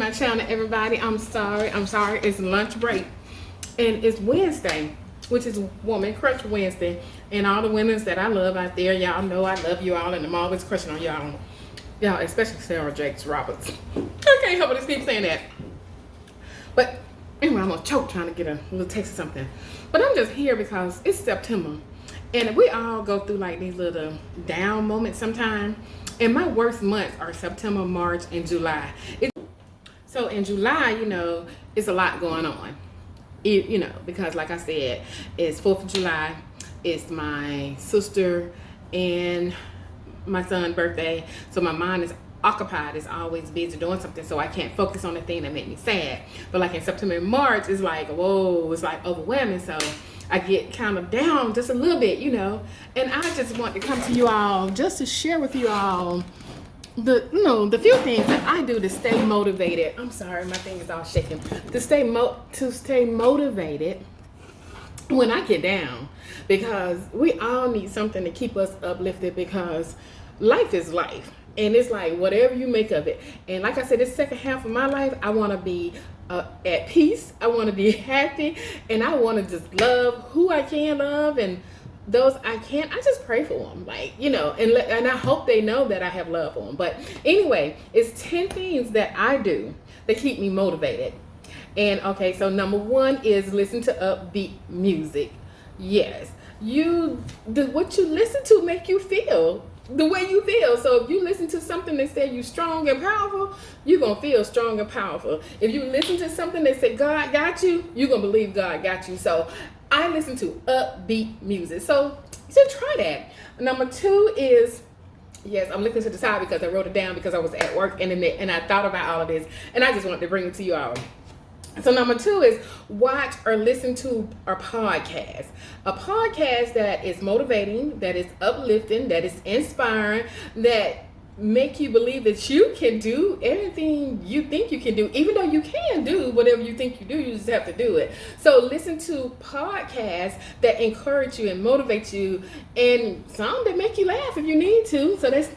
my channel, everybody. I'm sorry. It's lunch break. And it's Wednesday, which is Woman Crush Wednesday. And all the women that I love out there, y'all know I love you all, and I'm always crushing on y'all. Y'all, especially Sarah Jakes Roberts. I can't help but just keep saying that. But anyway, I'm gonna choke trying to get a little taste of something. But I'm just here because it's September. And we all go through like these little down moments sometimes. And my worst months are September, March, and July. So in July, you know, it's a lot going on. You know, because like I said, it's 4th of July. It's my sister and my son's birthday. So my mind is occupied. It's always busy doing something, so I can't focus on the thing that make me sad. But like in September and March, it's like, whoa, it's like overwhelming. So I get kind of down just a little bit, you know. And I just want to come to you all just to share with you all the few things that I do to stay motivated. I'm sorry, my thing is all shaking. To stay motivated when I get down, because we all need something to keep us uplifted, because life is life. And it's like whatever you make of it. And like I said, this second half of my life, I want to be at peace. I want to be happy. And I want to just love who I can love. And those I can't, I just pray for them. Like, you know, and I hope they know that I have love for them. But anyway, it's 10 things that I do that keep me motivated. And okay, so number 1 is listen to upbeat music. Yes. What you listen to make you feel the way you feel. So if you listen to something that says you strong and powerful, you're going to feel strong and powerful. If you listen to something that says God got you, you're going to believe God got you. So I listen to upbeat music. So try that. Number 2 is, yes, I'm looking to the side because I wrote it down because I was at work and I thought about all of this, and I just wanted to bring it to you all. So number 2 is watch or listen to a podcast. A podcast that is motivating, that is uplifting, that is inspiring, that make you believe that you can do everything you think you can do. Even though you can do whatever you think you do, you just have to do it. So listen to podcasts that encourage you and motivate you, and some that make you laugh if you need to. So that's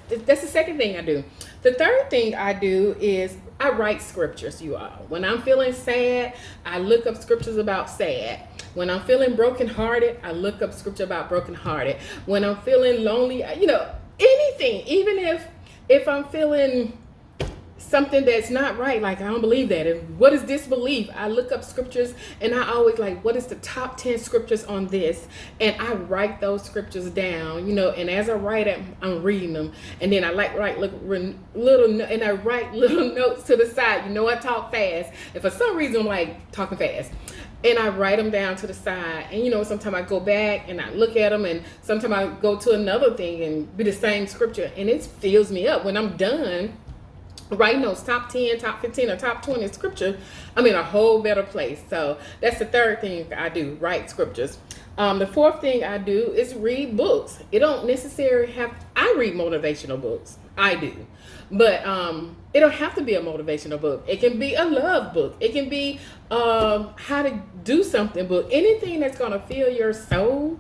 the second thing I do. The third thing I do is I write scriptures, you all. When I'm feeling sad, I look up scriptures about sad. When I'm feeling brokenhearted, I look up scripture about brokenhearted. When I'm feeling lonely, you know, anything, even if I'm feeling something that's not right, like I don't believe that, and what is disbelief, I look up scriptures, and I always like, what is the top 10 scriptures on this, and I write those scriptures down, you know. And as I write it, I'm reading them, and then I write little notes to the side. You know, I talk fast, and for some reason I'm like talking fast, and I write them down to the side. And you know, sometimes I go back and I look at them, and sometimes I go to another thing and be the same scripture, and it fills me up. When I'm done writing those top 10, top 15, or top 20 scripture, I'm in a whole better place. So that's the third thing I do, write scriptures. The fourth thing I do is read books. It don't necessarily I read motivational books. I do. But it don't have to be a motivational book. It can be a love book. It can be how to do something book. Anything that's going to fill your soul,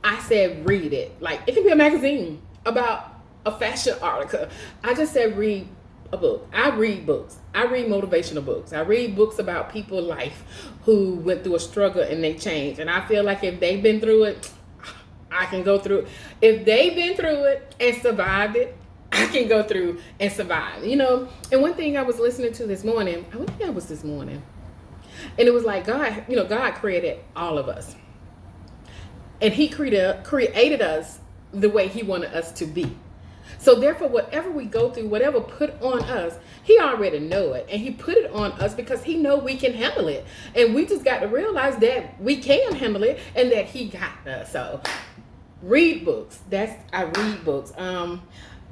I said read it. Like, it can be a magazine about a fashion article. I just said read a book. I read books. I read motivational books. I read books about people's life who went through a struggle and they changed. And I feel like if they've been through it, I can go through it. If they've been through it and survived it, I can go through and survive, you know. And one thing I was listening to this morning, I think that was this morning, and it was like God, you know, God created all of us, and He created us the way He wanted us to be. So therefore, whatever we go through, whatever put on us, He already know it, and He put it on us because He know we can handle it, and we just got to realize that we can handle it and that He got us. So read books. I read books.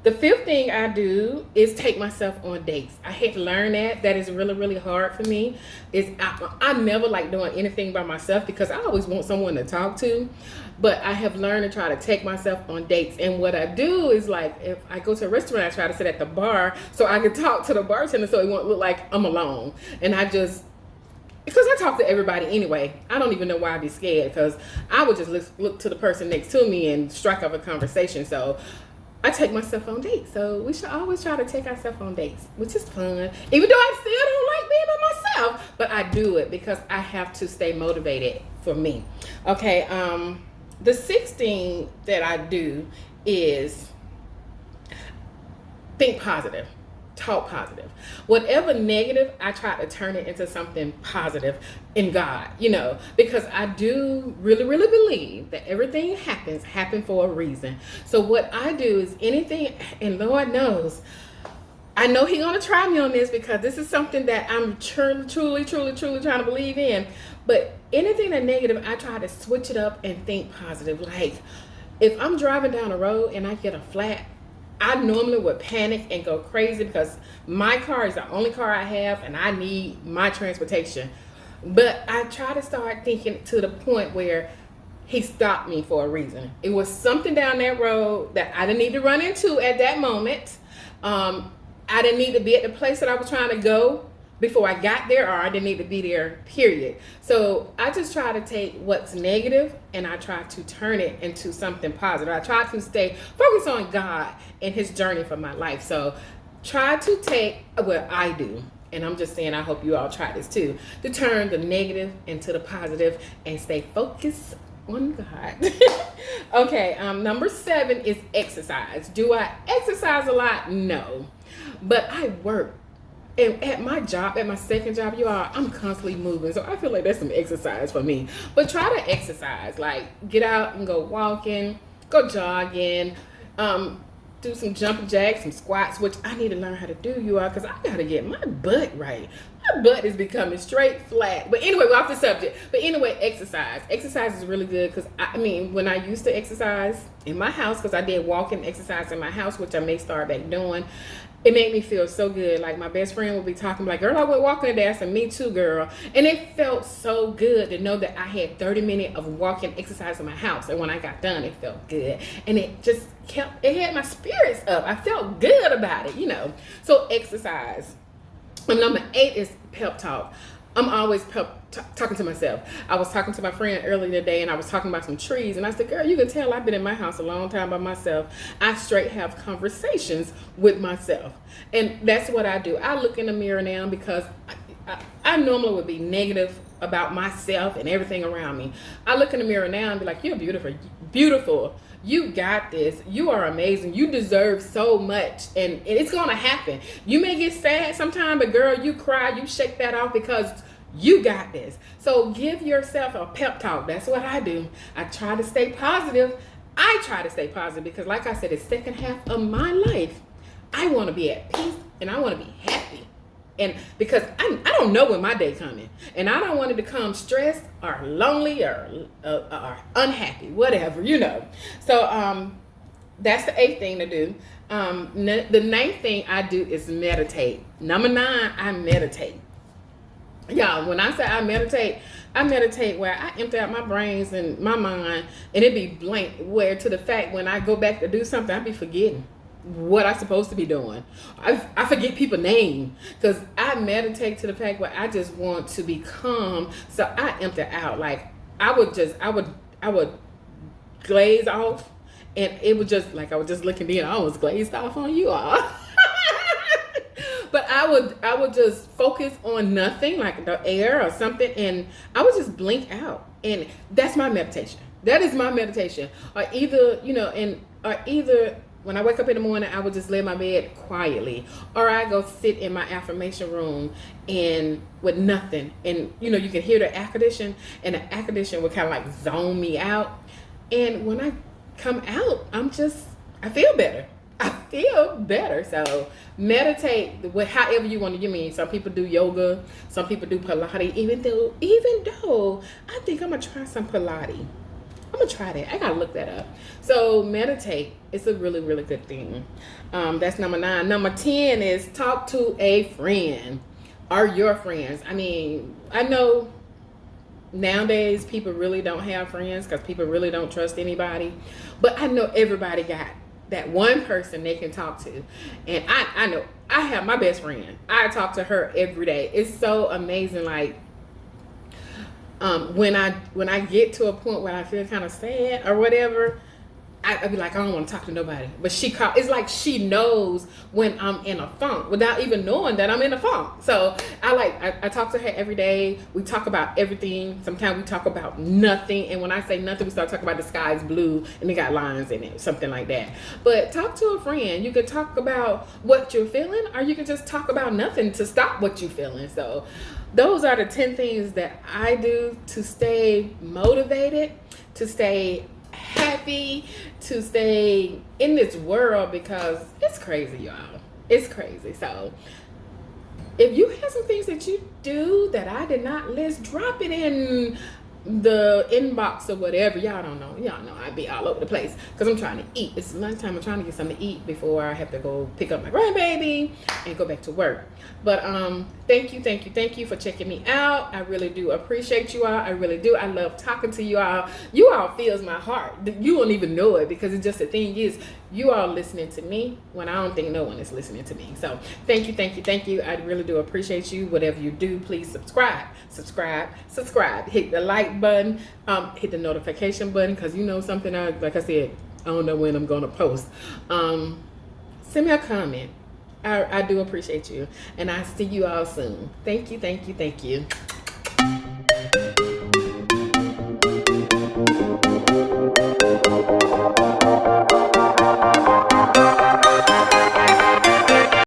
The fifth thing I do is take myself on dates. I had to learn that. That is really, really hard for me. I never like doing anything by myself because I always want someone to talk to. But I have learned to try to take myself on dates. And what I do is, like, if I go to a restaurant, I try to sit at the bar so I can talk to the bartender so it won't look like I'm alone. And because I talk to everybody anyway. I don't even know why I'd be scared, because I would just look to the person next to me and strike up a conversation. So I take myself on dates. So we should always try to take ourselves on dates, which is fun. Even though I still don't being by myself, but I do it because I have to stay motivated for me. Okay, the 16 that I do is think positive, talk positive. Whatever negative, I try to turn it into something positive in God, because I do really, really believe that everything happens for a reason. So what I do is anything, and Lord knows, I know He's gonna try me on this because this is something that I'm truly trying to believe in. But anything that negative, I try to switch it up and think positive. Like if I'm driving down the road and I get a flat, I normally would panic and go crazy because my car is the only car I have and I need my transportation. But I try to start thinking to the point where He stopped me for a reason. It was something down that road that I didn't need to run into at that moment. I didn't need to be at the place that I was trying to go before I got there, or I didn't need to be there, period. So I just try to take what's negative and I try to turn it into something positive. I try to stay focused on God and His journey for my life. So try to take what I do, and I'm just saying I hope you all try this too, to turn the negative into the positive and stay focused on God. Okay, number 7 is exercise. Do I exercise a lot? No. But I work. And at my job, at my second job, I'm constantly moving. So I feel like that's some exercise for me. But try to exercise. Like, get out and go walking, go jogging, do some jumping jacks, some squats, which I need to learn how to do, because I got to get my butt right. My butt is becoming straight flat. But anyway, we're off the subject. But anyway, exercise. Exercise is really good because, when I used to exercise in my house, because I did walking exercise in my house, which I may start back doing, it made me feel so good. Like my best friend would be talking like, girl, I went walking today. I said, me too, girl. And it felt so good to know that I had 30 minutes of walking exercise in my house. And when I got done, it felt good. And it just it had my spirits up. I felt good about it, So exercise. And number 8 is pep talk. I'm always talking to myself. I was talking to my friend earlier today and I was talking about some trees, and I said, girl, you can tell I've been in my house a long time by myself. I straight have conversations with myself. And that's what I do. I look in the mirror now because I normally would be negative about myself and everything around me. I look in the mirror now and be like, you're beautiful. You got this. You are amazing. You deserve so much. And it's going to happen. You may get sad sometime, but girl, you cry, you shake that off because you got this. So give yourself a pep talk. That's what I do. I try to stay positive. I try to stay positive because, like I said, the second half of my life, I want to be at peace and I want to be happy. And because I don't know when my day coming, and I don't want it to come stressed or lonely or unhappy, whatever, So that's the 8th thing to do. The 9th thing I do is meditate. Number 9, I meditate. Y'all, when I say I meditate where I empty out my brains and my mind, and it be blank. Where to the fact when I go back to do something, I be forgetting what I'm supposed to be doing. I forget people's name because I meditate to the fact where I just want to be calm. So I empty out. Like I would glaze off, and it would just like I was just looking in. I almost glazed off on you all. But I would just focus on nothing, like the air or something, and I would just blink out. And that's my meditation. That is my meditation. Or either when I wake up in the morning, I would just lay in my bed quietly, or I go sit in my affirmation room and with nothing. And you can hear the air condition, and the air condition would kind of like zone me out. And when I come out, I feel better. I feel better. So meditate however you want to. Some people do yoga, some people do Pilates. Even though I think I'm gonna try some Pilates. I'm gonna try that. I gotta look that up. So meditate. It's a really, really good thing. That's number 9. Number 10 is talk to a friend or your friends. I know nowadays people really don't have friends because people really don't trust anybody. But I know everybody got that one person they can talk to. And I know I have my best friend. I talk to her every day. It's so amazing. Like when I get to a point where I feel kind of sad or whatever, I'd be like, I don't want to talk to nobody. But it's like she knows when I'm in a funk without even knowing that I'm in a funk. So I talk to her every day. We talk about everything. Sometimes we talk about nothing. And when I say nothing, we start talking about the sky's blue and it got lines in it, something like that. But talk to a friend. You can talk about what you're feeling, or you can just talk about nothing to stop what you're feeling. So those are the 10 things that I do to stay motivated, to stay happy, to stay in this world, because it's crazy, y'all. It's crazy. So if you have some things that you do that I did not list, drop it in the inbox or whatever. Y'all know I'd be all over the place because I'm trying to eat. It's lunchtime. I'm trying to get something to eat before I have to go pick up my grandbaby and go back to work. But thank you for checking me out. I really do appreciate you all. I really do. I love talking to you all. You all fills my heart. You won't even know it, because it's just, the thing is, you all listening to me when I don't think no one is listening to me. So thank you. I really do appreciate you. Whatever you do, please subscribe. Hit the like button, hit the notification button, because you know something, like I said, I don't know when I'm gonna post. Send me a comment. I do appreciate you, and I'll see you all soon. Thank you.